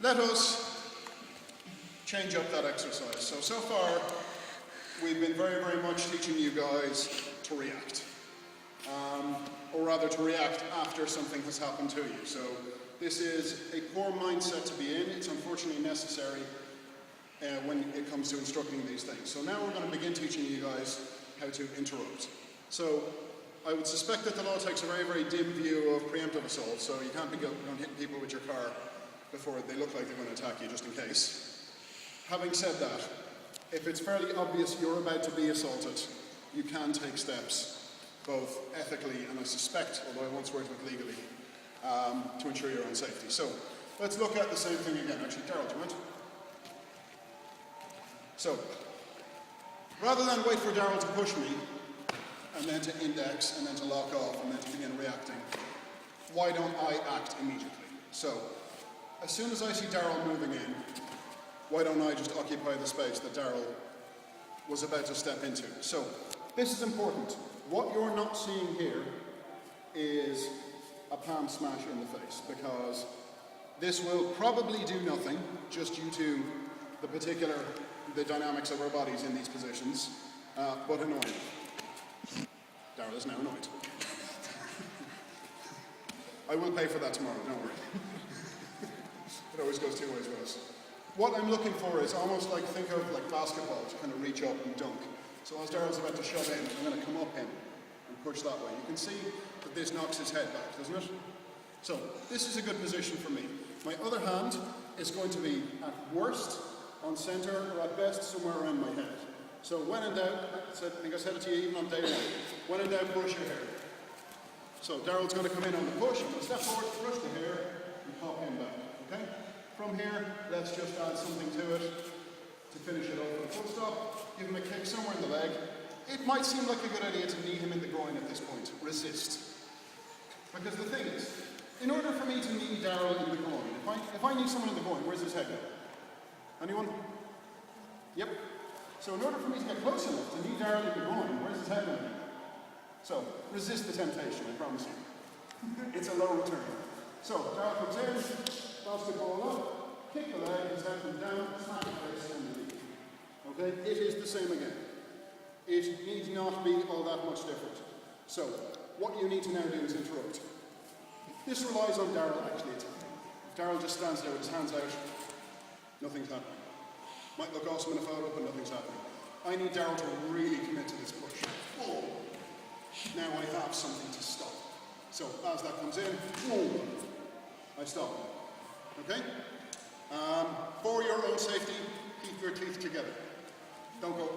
let us change up that exercise. So far, we've been very, very much teaching you guys to react. Or rather to react after something has happened to you. So this is a poor mindset to be in. It's unfortunately necessary when it comes to instructing these things. So now we're going to begin teaching you guys how to interrupt. So I would suspect that the law takes a very, very dim view of preemptive assault, so you can't be going hitting people with your car before they look like they're going to attack you, just in case. Having said that, if it's fairly obvious you're about to be assaulted, you can take steps, both ethically and I suspect, although I once worked with legally, to ensure your own safety. So let's look at the same thing again. Actually, Daryl, do you mind? So, rather than wait for Daryl to push me, and then to index, and then to lock off, and then to begin reacting, why don't I act immediately? So, as soon as I see Daryl moving in, why don't I just occupy the space that Daryl was about to step into? So, this is important. What you're not seeing here is a palm smash in the face, because this will probably do nothing, just due to the dynamics of our bodies in these positions, but annoying. Daryl is now annoyed. I will pay for that tomorrow, don't worry. It always goes two ways with us. What I'm looking for is almost like, think of like basketball, to kind of reach up and dunk. So as Daryl's about to shove in, I'm going to come up him and push that way. You can see that this knocks his head back, doesn't it? So this is a good position for me. My other hand is going to be at worst on center, or at best somewhere around my head. So when in doubt, I think I said it to you even on day one, when in doubt, push your hair. So Daryl's going to come in on the push, I'm going to step forward, push the hair, and pop him back, okay? From here, let's just add something to it to finish it off with a full stop. Give him a kick somewhere in the leg. It might seem like a good idea to knee him in the groin at this point. Resist. Because the thing is, in order for me to knee Daryl in the groin, if I knee someone in the groin, where's his head go? Anyone? Yep. So in order for me to get close enough to knee Daryl in the groin, where's his head going? So resist the temptation, I promise you. It's a low return. So Daryl comes in, bounce the ball up, kick the leg, his head comes down, smack the face, and the knee. Okay? It is the same again. It needs not be all that much different. So what you need to now do is interrupt. This relies on Daryl actually attacking. If Daryl just stands there with his hands out, nothing's happening. Might look awesome in a photo, but nothing's happening. I need Daryl to really commit to this push. Oh. Now I have something to stop. So as that comes in, boom, I stop. Okay? For your own safety, keep your teeth together. Don't go,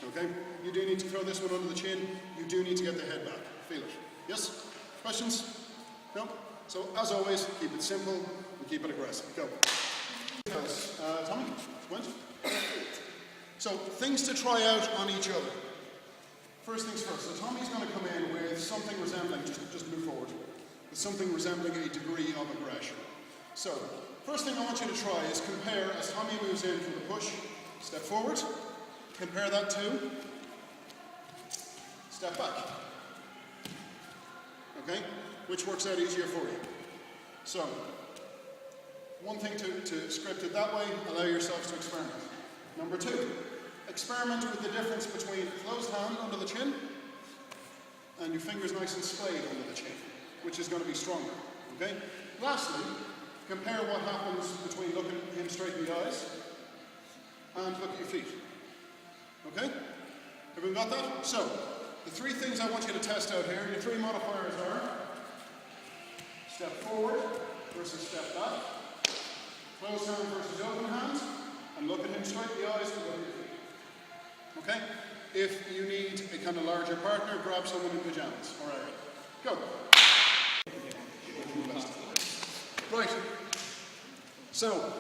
Okay? You do need to throw this one under the chin. You do need to get the head back. Feel it. Yes? Questions? No? So as always, keep it simple and keep it aggressive. Go. Tommy, went. So things to try out on each other. First things first. So Tommy's going to come in with something resembling, just move forward, with something resembling a degree of aggression. So first thing I want you to try is compare as Tommy moves in from the push, step forward, compare that to step back. Okay? Which works out easier for you. So one thing to script it that way, allow yourselves to experiment. Number two, experiment with the difference between a closed hand under the chin and your fingers nice and splayed under the chin, which is going to be stronger. Okay? Lastly, compare what happens between looking him straight in the eyes and look at your feet. Okay? Everyone got that? So, the three things I want you to test out here, your three modifiers are step forward versus step back, closed hand versus open hand, and look at him straight in the eyes and look at your feet. Okay? If you need a kind of larger partner, grab someone in pajamas. Alright, go. Right. So,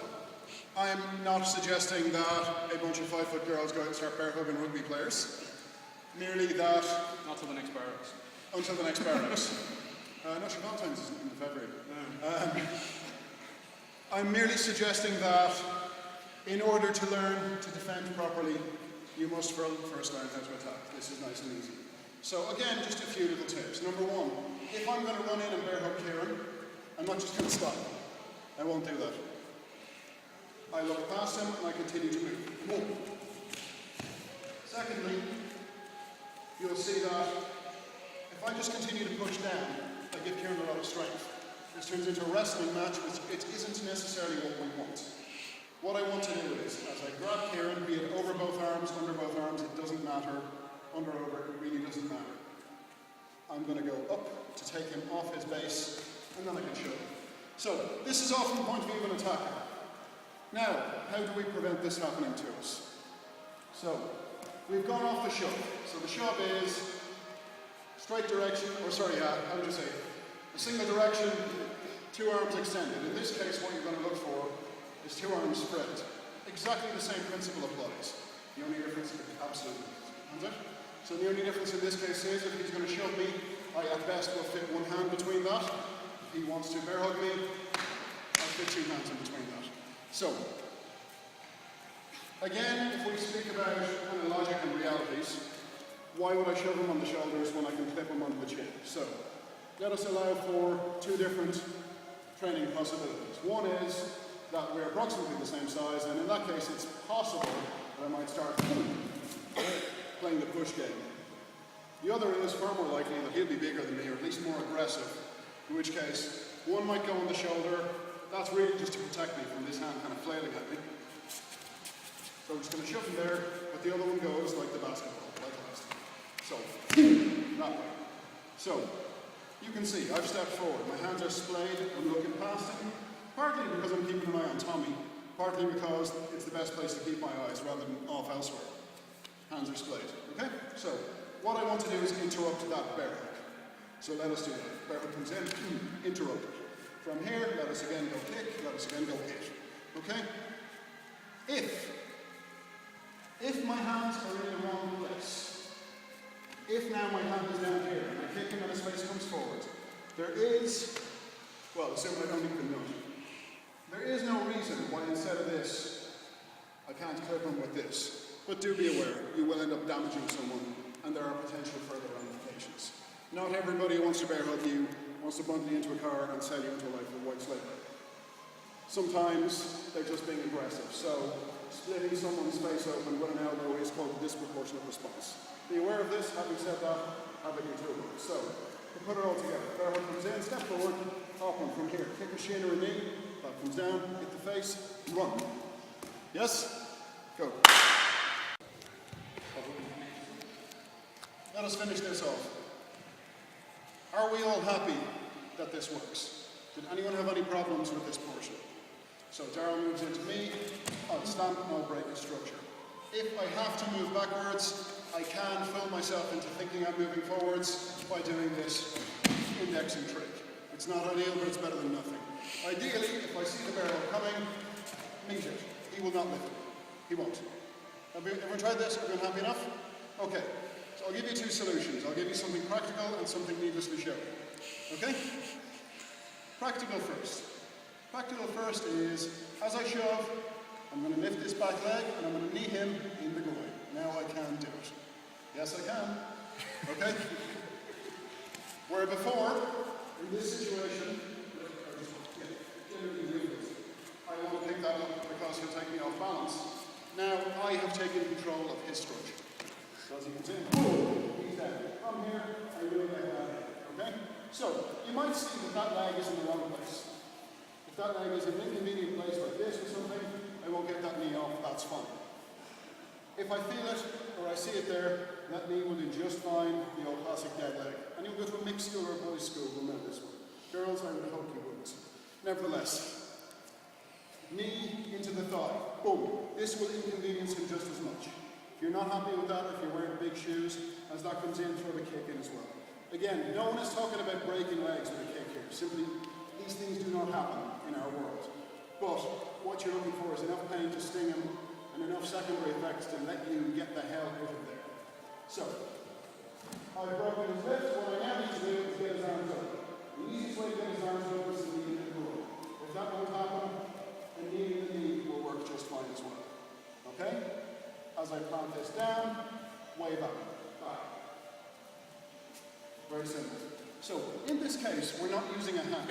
I'm not suggesting that a bunch of 5-foot girls go out and start bear hugging rugby players. Merely that... Not till the next barracks. Until the next barracks. No, sure, Valentine's is in February. No. I'm merely suggesting that in order to learn to defend properly, you must first learn how to attack. This is nice and easy. So again, just a few little tips. Number one, if I'm going to run in and bear hug Kieran, I'm not just going to stop. I won't do that. I look past him and I continue to move. One. Secondly, you'll see that if I just continue to push down, I give Kieran a lot of strength. This turns into a wrestling match, which it isn't necessarily what we want. What I want to do is, as I grab Kieran, be it over both arms, under both arms, it doesn't matter. Under, over, it really doesn't matter. I'm going to go up to take him off his base, and then I can shove. So, this is often the point of view of an attacker. Now, how do we prevent this happening to us? So, we've gone off the shove. So the shove is straight direction, or sorry, how would you say? A single direction, two arms extended. In this case, what you're going to look for is two arms spread. Exactly the same principle applies. The only difference is absolutely. So the only difference in this case is if he's going to shove me, I at best will fit one hand between that. If he wants to bear hug me, I'll fit two hands in between that. So, again, if we speak about kind of logic and realities, why would I shove him on the shoulders when I can clip him onto the chin? So, let us allow for two different training possibilities. One is that we're approximately the same size, and in that case it's possible that I might start playing the push game. The other is far more likely that he'll be bigger than me, or at least more aggressive, in which case one might go on the shoulder. That's really just to protect me from this hand kind of flailing at me. So I'm just going to shove him there, but the other one goes like the basketball, like last time. So, that way. So, you can see, I've stepped forward. My hands are splayed, I'm looking past him, partly because I'm keeping an eye on Tommy, partly because it's the best place to keep my eyes rather than off elsewhere. Hands are splayed, okay? So, what I want to do is interrupt that bear hug. So let us do that. Bear hug comes in, interrupt it. From here, let us again go kick, let us again go hit, okay? If my hands are in the wrong place, if now my hand is down here and I kick him and his face comes forward, there is, well, assume I don't even know it. There is no reason why instead of this, I can't clip him with this. But do be aware, you will end up damaging someone and there are potential further ramifications. Not everybody who wants to bear hug you wants to bundle you into a car and sell you into a life of white slavery. Sometimes they're just being aggressive. So splitting someone's face open with an elbow is called a disproportionate response. Be aware of this. Having said that, have it in your toolbox. So, to put it all together, bear hug comes in, step forward, hop on from here. Kick a shin or a knee, that comes down, hit the face, run. Yes? Go. Let us finish this off. Are we all happy that this works? Did anyone have any problems with this portion? So Darryl moves into me, I'll stamp and I'll break the structure. If I have to move backwards, I can fool myself into thinking I'm moving forwards by doing this indexing trick. It's not ideal, but it's better than nothing. Ideally, if I see the barrel coming, meet it. He will not lift it. He won't. Have everyone tried this? Everyone happy enough? Okay. So I'll give you two solutions. I'll give you something practical and something needlessly showy. Okay? Practical first. Practical first is, as I shove, I'm going to lift this back leg and I'm going to knee him in the groin. Now I can do it. Yes, I can. Okay? Where before, in this situation, I won't pick that up because he'll take me off balance. Now I have taken control of his structure. So as you can see, he's down. From here, I will get that in. Okay? So, you might see that that leg is in the wrong place. If that leg is in an inconvenient place like this or something, I won't get that knee off, that's fine. If I feel it, or I see it there, that knee will do just fine, the old classic dead leg. And you'll go to a mixed school or a boys' school, will know this one. Girls, I would hope you wouldn't. Nevertheless, knee into the thigh, boom. This will inconvenience him just as much. If you're not happy with that, if you're wearing big shoes, as that comes in, throw the kick in as well. Again, no one is talking about breaking legs with a kick here. Simply, these things do not happen in our world. But what you're looking for is enough pain to sting him and enough secondary effects to let you get the hell out of there. So, I've broken his lift. What I now need to do is get his arms up. The easiest way to get his arms up is to knee in the groin. If that won't happen, a knee in the knee will work just fine as well. Okay? As I plant this down, wave up, back. Very simple. So, in this case, we're not using a hand,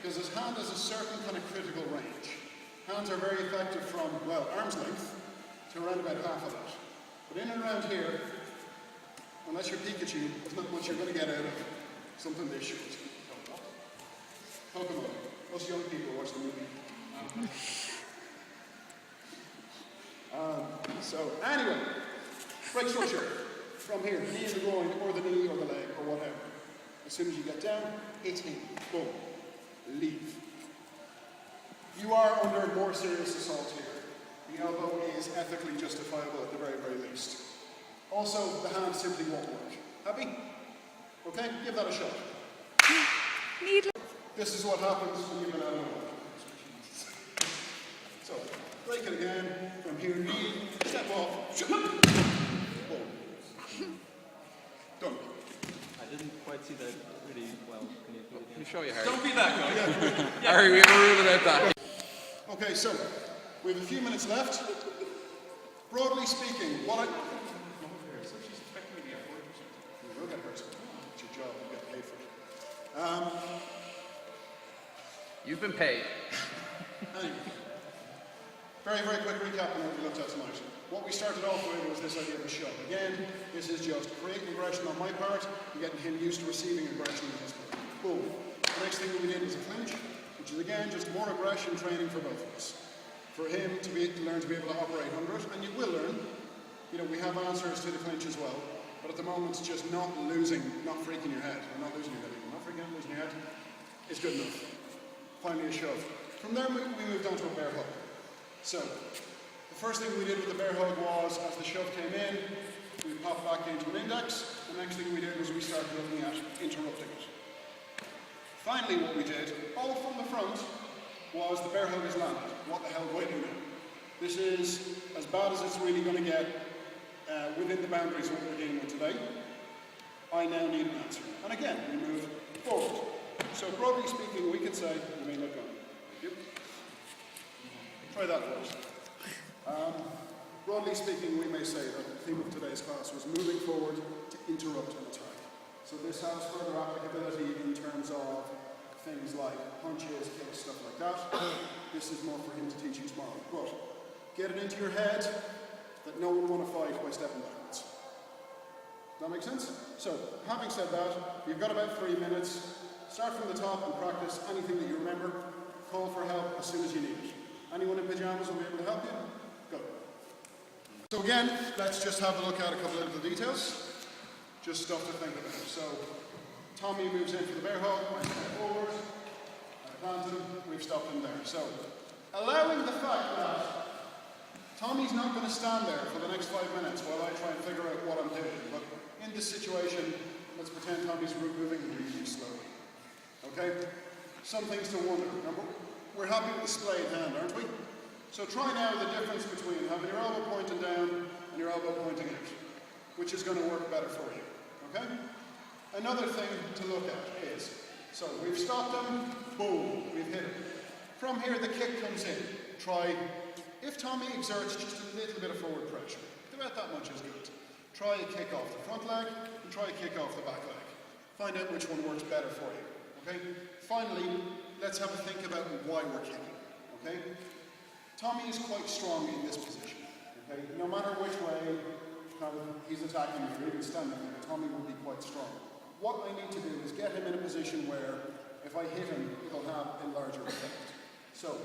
because his hand has a certain kind of critical range. Hands are very effective from, well, arm's length to around about half of that. But in and around here, unless you're Pikachu, there's not much you're going to get out of something this short. Pokemon. Us young people watch the movie. So, anyway, break structure. From here, the knee in the groin, or the knee, or the leg, or whatever. As soon as you get down, hit him. Boom. Leave. You are under more serious assault here. The elbow is ethically justifiable at the very, very least. Also, the hand simply won't work. Happy? Okay, give that a shot. This is what happens when you've been out of work. So, break it again. From here, knee, step off. Boom. Done. I didn't quite see that really well. Can you show you, Harry? Don't be that guy. Harry, we have a rule about that. Okay, so we have a few minutes left. Broadly speaking, what I... You will get hurt. It's your job, you get paid for it. You've been paid. Anyway, very, very quick recap on what we looked at tonight. What we started off with was this idea of a shove. Again, this is just creating aggression on my part and getting him used to receiving aggression on his part. Boom. The next thing that we did was a clinch, which is again just more aggression training for both of us. For him to learn to be able to operate under it, and you will learn. You know, we have answers to the clinch as well, but at the moment, just not freaking your head, or not losing your head, not freaking out, losing your head, is good enough. Finally, a shove. From there, we moved on to a bear hug. So, the first thing we did with the bear hug was, as the shove came in, we popped back into an index. The next thing we did was we started looking at interrupting it. Finally, what we did, all from the front, was the bear hug is landed. What the hell do I do now? This is as bad as it's really going to get within the boundaries of what we're dealing with today. I now need an answer. And again, we move forward. So broadly speaking, we could say, you may not go. Thank you. Try that first. Broadly speaking, we may say that the theme of today's class was moving forward to interrupt an attack. So this has further applicability in terms of things like punches, kicks, stuff like that. This is more for him to teach you tomorrow. But get it into your head that no one will want to fight by stepping backwards. Does that make sense? So, having said that, you've got about 3 minutes. Start from the top and practice anything that you remember. Call for help as soon as you need it. Anyone in pajamas will be able to help you? Go. So again, let's just have a look at a couple of little details. Just stuff to think about. So, Tommy moves in for the bear hug, I step forward, I plant him, we've stopped him there. So, allowing the fact that Tommy's not going to stand there for the next 5 minutes while I try and figure out what I'm doing. But in this situation, let's pretend Tommy's moving really slowly. Okay? Some things to wonder. Remember, we're happy with the splayed hand, aren't we? So try now the difference between having your elbow pointing down and your elbow pointing out, which is going to work better for you. Okay? Another thing to look at is, so we've stopped him, boom, we've hit him. From here, the kick comes in. Try, if Tommy exerts just a little bit of forward pressure, about that much is good. Try a kick off the front leg, and try a kick off the back leg. Find out which one works better for you. Okay? Finally, let's have a think about why we're kicking. Okay? Tommy is quite strong in this position. Okay? No matter which way he's attacking you, or even standing there, Tommy will be quite strong. What I need to do is get him in a position where, if I hit him, it'll have a larger effect. So,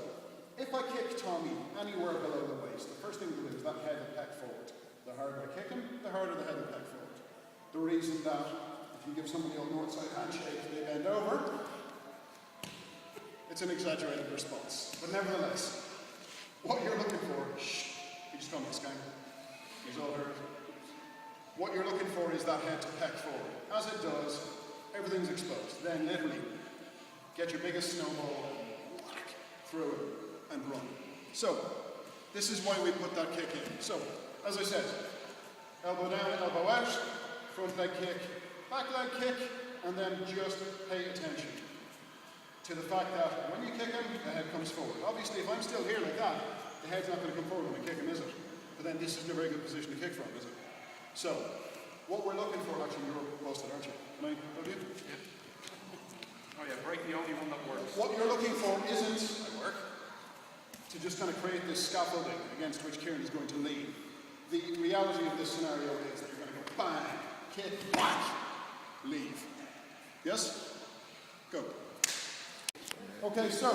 if I kick Tommy anywhere below the waist, the first thing to do is that head will peck forward. The harder I kick him, the harder the head will peck forward. The reason that if you give somebody a north side handshake, they bend over, it's an exaggerated response. But nevertheless, what you're looking for, you just told me this guy, he's all hurt. What you're looking for is that head to peck forward. As it does, everything's exposed. Then literally, get your biggest snowball, whack through it, and run. So, this is why we put that kick in. So, as I said, elbow down, elbow out, front leg kick, back leg kick, and then just pay attention to the fact that when you kick him, the head comes forward. Obviously, if I'm still here like that, the head's not going to come forward when I kick him, is it? But then this isn't a very good position to kick from, is it? So, what we're looking for, actually, you're posted, aren't you? Can I help you? Yeah. Oh yeah, break the only one that works. What you're looking for isn't to just kind of create this scaffolding against which Kieran is going to lean. The reality of this scenario is that you're going to go bang, kick, whack, leave. Yes? Go. Okay, so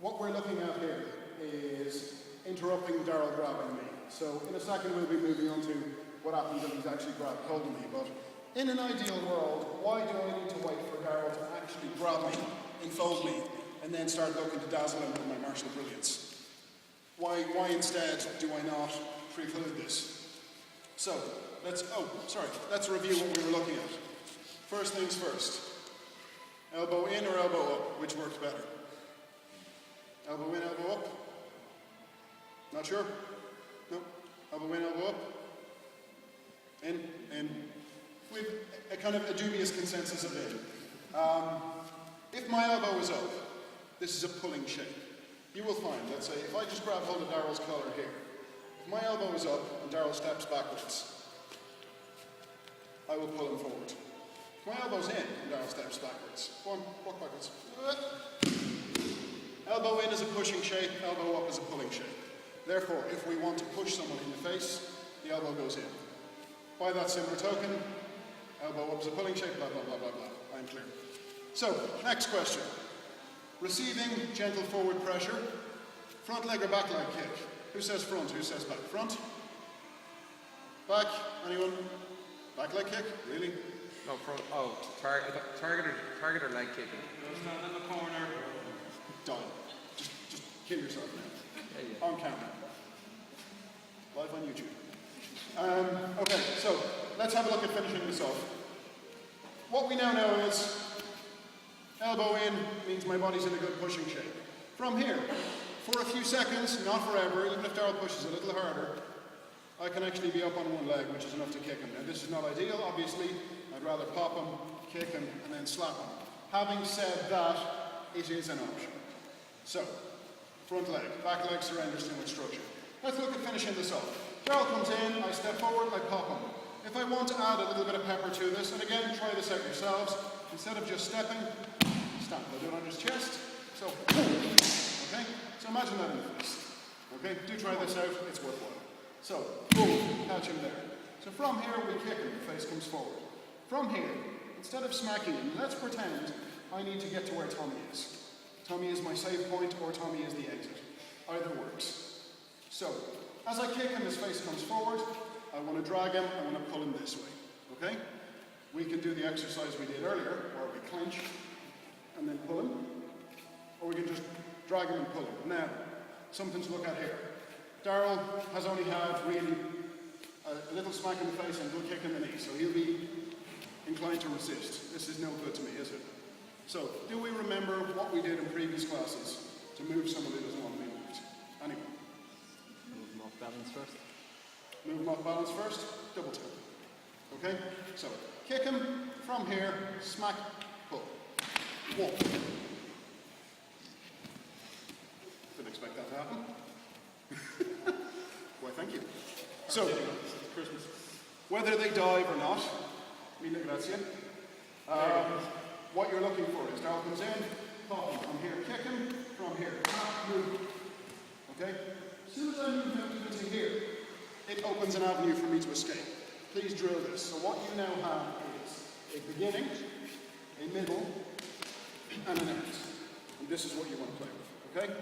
what we're looking at here is interrupting Daryl grabbing me. So in a second we'll be moving on to what happens if he's actually grabbed hold of me. But in an ideal world, why do I need to wait for Daryl to actually grab me, enfold me, and then start looking to dazzle him with my martial brilliance? Why instead do I not preclude this? So, let's review what we were looking at. First things first. Elbow in or elbow up, which works better? Elbow in, elbow up? Not sure? No? Elbow in, elbow up? In. With a kind of a dubious consensus of in. If my elbow is up, this is a pulling shape. You will find, let's say, if I just grab hold of Daryl's collar here, if my elbow is up and Daryl steps backwards, I will pull him forward. If my elbow's in and Daryl steps backwards, go on, walk backwards. Elbow in is a pushing shape, elbow up is a pulling shape. Therefore, if we want to push someone in the face, the elbow goes in. By that similar token, elbow up is a pulling shape, blah, blah, blah, blah, blah. I'm clear. So, next question. Receiving gentle forward pressure, front leg or back leg kick? Who says front? Who says back? Front? Back? Anyone? Back leg kick? Really? No, front. Oh, target or leg kicking? Stand in the corner. Done. Just kill yourself now. Yeah. On camera. Live on YouTube. Okay, so let's have a look at finishing this off. What we now know is elbow in means my body's in a good pushing shape. From here, for a few seconds, not forever, even if Daryl pushes a little harder, I can actually be up on one leg, which is enough to kick him. Now this is not ideal, obviously. I'd rather pop him, kick him, and then slap him. Having said that, it is an option. So, front leg, back leg surrenders too much structure. Let's look at finishing this off. Daryl comes in, I step forward, I pop him. If I want to add a little bit of pepper to this, and again, try this out yourselves, instead of just stepping, stamp. I'll do it on his chest. So, okay? So imagine that in the face. Okay? Do try this out, it's worthwhile. So, boom, catch him there. So from here, we kick him, the face comes forward. From here, instead of smacking him, let's pretend I need to get to where Tommy is. Tommy is my save point, or Tommy is the exit. Either works. So, as I kick him, his face comes forward. I want to drag him, I want to pull him this way. Okay? We can do the exercise we did earlier, where we clinch and then pull him. Or we can just drag him and pull him. Now, something to look at here. Daryl has only had really a little smack in the face and a little kick in the knee, so he'll be inclined to resist. This is no good to me, is it? So, do we remember what we did in previous classes to move someone who doesn't want to be moved? Anyone? Move them off balance first. Move him off balance first, double tap. Okay? So, kick him from here, smack, pull. One. Didn't expect that to happen. Why, thank you. So, whether they dive or not, mille grazie. What you're looking for is Daryl comes in, pop him from here, kick him, from here, move. Okay? As soon as I move him into here, it opens an avenue for me to escape. Please drill this. So what you now have is a beginning, a middle, and an end. And this is what you want to play with. Okay?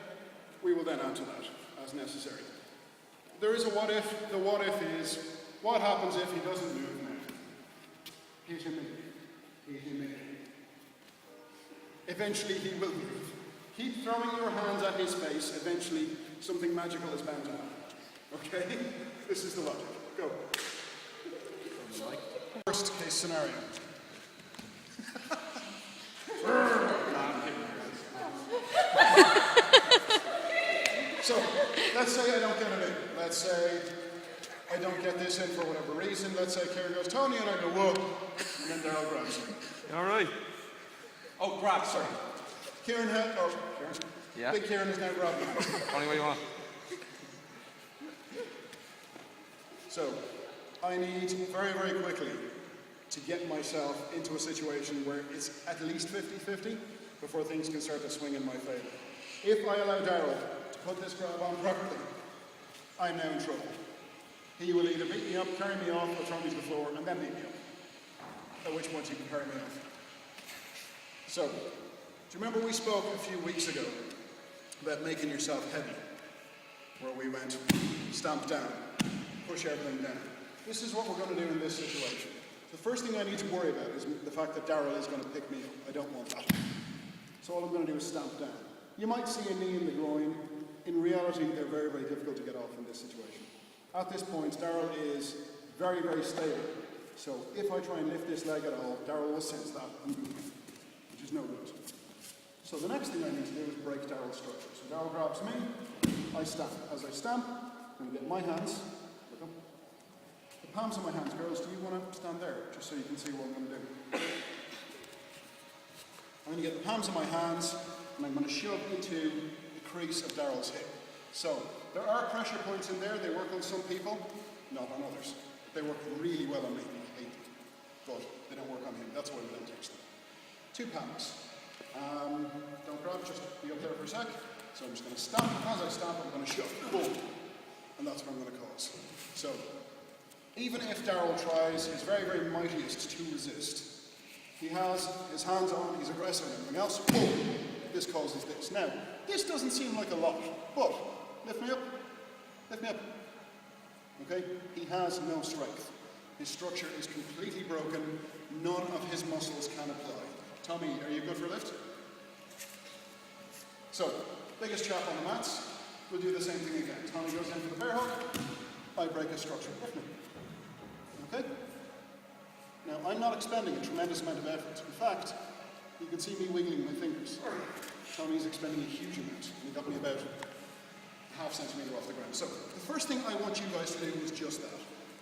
We will then add to that as necessary. There is a what if. The what if is, what happens if he doesn't move now? Hit him in. Hit him in. Eventually he will move. Keep throwing your hands at his face. Eventually something magical is bound to happen. Okay? This is the logic. Go. Worst case scenario. So, let's say I don't get it in. Let's say I don't get this in for whatever reason. Let's say Kieran goes, Tony, and I go, whoa. And then Daryl grabs me. All right. Oh, grab, sorry. Kieran Yeah. Big Kieran is now grabbing me. Only way you want. So, I need very, very quickly to get myself into a situation where it's at least 50-50. before things can start to swing in my favour. If I allow Daryl to put this grab on properly, I'm now in trouble. He will either beat me up, carry me off, or throw me to the floor, and then beat me up. At which point he can carry me off. So, do you remember we spoke a few weeks ago about making yourself heavy? Where we went, stamp down, push everything down. This is what we're going to do in this situation. The first thing I need to worry about is the fact that Daryl is going to pick me up. I don't want that. So all I'm going to do is stamp down. You might see a knee in the groin. In reality, they're very, very difficult to get off in this situation. At this point, Daryl is very, very stable. So if I try and lift this leg at all, Daryl will sense that and move me, which is no good. So the next thing I need to do is break Daryl's structure. So Daryl grabs me, I stamp. As I stamp, I'm going to get my hands, look up. The palms of my hands, girls, do you want to stand there, just so you can see what I'm going to do? I'm going to get the palms of my hands, and I'm going to shove into the crease of Daryl's hip. So, there are pressure points in there. They work on some people, not on others. They work really well on me. I hate them. But they don't work on him. That's why we don't touch them. 2 palms. Don't grab, just be up there for a sec. So I'm just going to stamp. As I stamp, I'm going to shove. Boom. And that's what I'm going to cause. So, even if Daryl tries his very, very mightiest to resist, he has his hands on, he's aggressive and everything else. Boom. This causes this. Now, this doesn't seem like a lot, but lift me up. Lift me up. Okay? He has no strength. His structure is completely broken. None of his muscles can apply. Tommy, are you good for a lift? So, biggest chap on the mats. We'll do the same thing again. Tommy goes in for the bear hug. I break his structure. Lift me. Okay? Now, I'm not expending a tremendous amount of effort. In fact, you can see me wiggling my fingers. Tommy's expending a huge amount, and he got me about ½ centimetre off the ground. So, the first thing I want you guys to do is just that.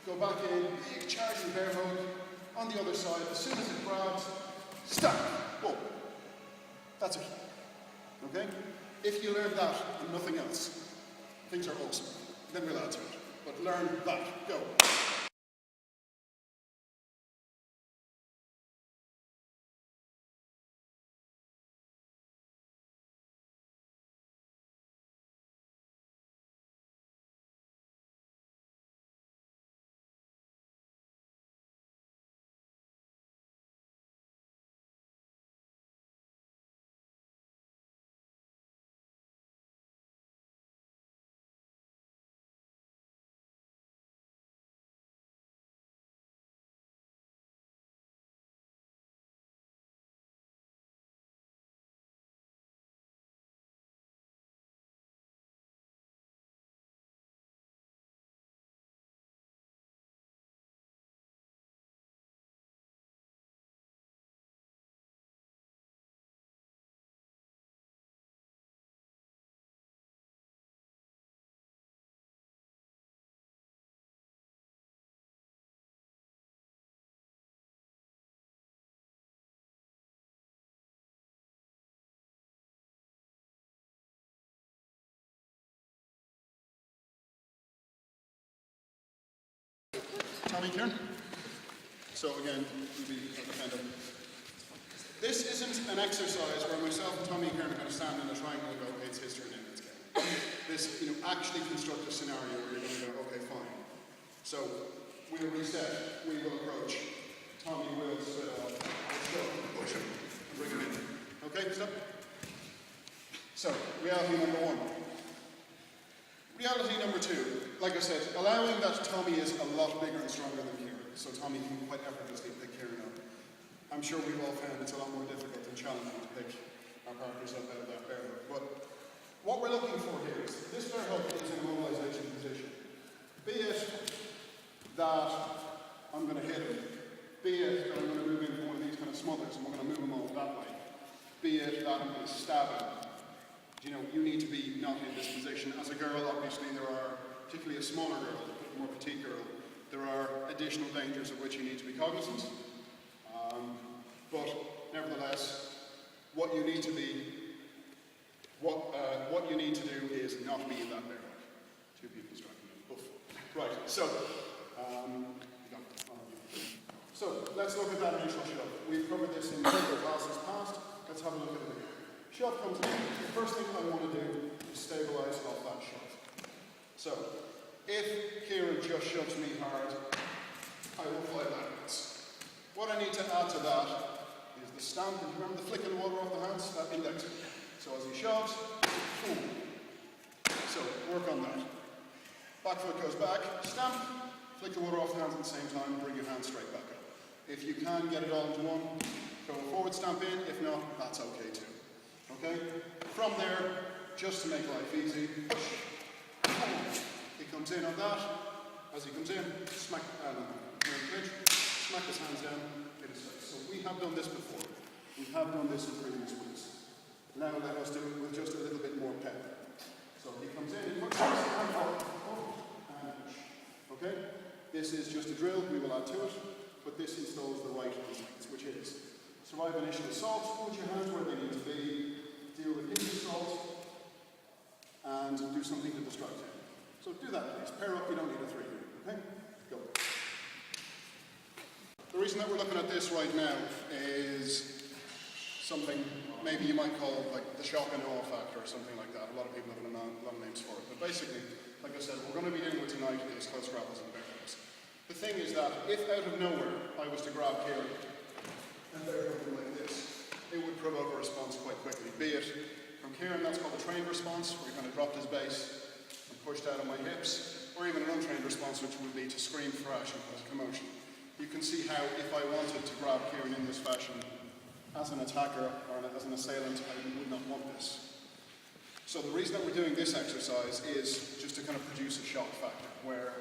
Go back in, big charging bear hug. On the other side, as soon as it grabs, stamp. Whoa. That's it. Okay? If you learn that and nothing else, things are awesome. Then we'll add to it. But learn that. Go. Tommy, turn. So again, this isn't an exercise where myself and Tommy Kieran are going to stand in a triangle and go, okay, it's his turn now, let's go. This, actually construct a scenario where you're going to go, okay, fine. So we'll reset, we will approach. Tommy will split off. Let's go, push him, and bring him in. Okay, stop. So, reality number 1. Reality number 2, like I said, allowing that Tommy is a lot bigger and stronger than Kieran, so Tommy can quite effortlessly pick Kieran up. I'm sure we've all found it's a lot more difficult and challenging to pick our partners up out of that bear hug. But what we're looking for here is, this bear hug is in a mobilization position. Be it that I'm going to hit him, be it that I'm going to move in for one of these kind of smothers and we're going to move him all that way, be it that I'm going to stab him. You need to be not in this position. As a girl, obviously, there are, particularly a smaller girl, a more petite girl, there are additional dangers of which you need to be cognizant. But nevertheless, what you need to do is not be in that bear hug. 2 people striking me. Oof. Right. So let's look at that initial shove. We've covered this in several classes past. let's have a look at it again. Shove comes in. The first thing I want to do is stabilize off that shove. So, if Kieran just shoves me hard, I will fly backwards. What I need to add to that is the stamp. And remember the flicking the water off the hands? That index. So as he shoves, boom. So work on that. Back foot goes back, stamp, flick the water off the hands at the same time, bring your hand straight back up. If you can get it all into one, go forward, stamp in. If not, that's okay too. Okay? From there, just to make life easy, push. He comes in on that. As he comes in, smack, clinch, smack his hands down, hit his face. So we have done this before. We have done this in previous weeks. Now let us do it with just a little bit more pep. So he comes in, he puts his hand forward, and push. Okay? This is just a drill, we will add to it, but this installs the right instincts, which is survive initial assault, put your hands where they need to be, deal with his assault, and do something to distract him. So do that please. Pair up, you don't need a 3 here. Okay? Go. The reason that we're looking at this right now is something maybe you might call like the shock and awe factor or something like that. A lot of people have a lot of names for it. But basically, like I said, what we're going to be dealing with tonight is close grapples and bearings. The thing is that if out of nowhere I was to grab Kieran and bear him like this, it would provoke a response quite quickly. Be it from Kieran, that's called a trained response, where he kind of dropped his base and pushed out of my hips, or even an untrained response, which would be to scream thrash and cause a commotion. You can see how if I wanted to grab Kieran in this fashion, as an attacker or as an assailant, I would not want this. So the reason that we're doing this exercise is just to kind of produce a shock factor, where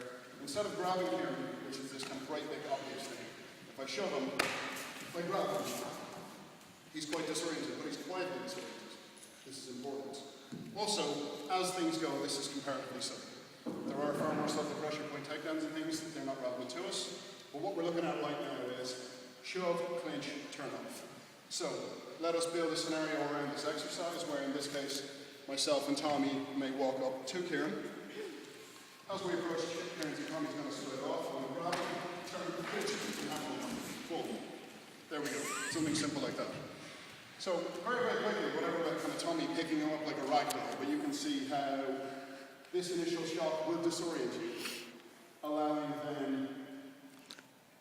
instead of grabbing Kieran, which is this kind of great big obvious thing, if I shove him, if I grab him, he's quite disoriented, but he's quietly disoriented. This is important. Also, as things go, this is comparatively simple. There are far more subtle pressure point takedowns and things, they're not relevant to us. But what we're looking at right now is shove, clinch, turn off. So, let us build a scenario around this exercise where, in this case, myself and Tommy may walk up to Kieran. As we approach Kieran, Tommy's going to split off. I'm going to grab him, turn, clinch, and have him. Boom. There we go. Something simple like that. So, very, very quickly, whatever about kind of Tommy picking him up like a ragdoll, but you can see how this initial shock will disorient you, allowing then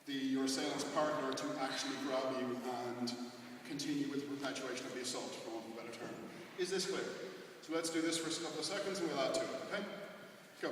your assailant's partner to actually grab you and continue with the perpetuation of the assault, for want of a better term. Is this clear? So let's do this for a couple of seconds and we'll add to it, okay? Go.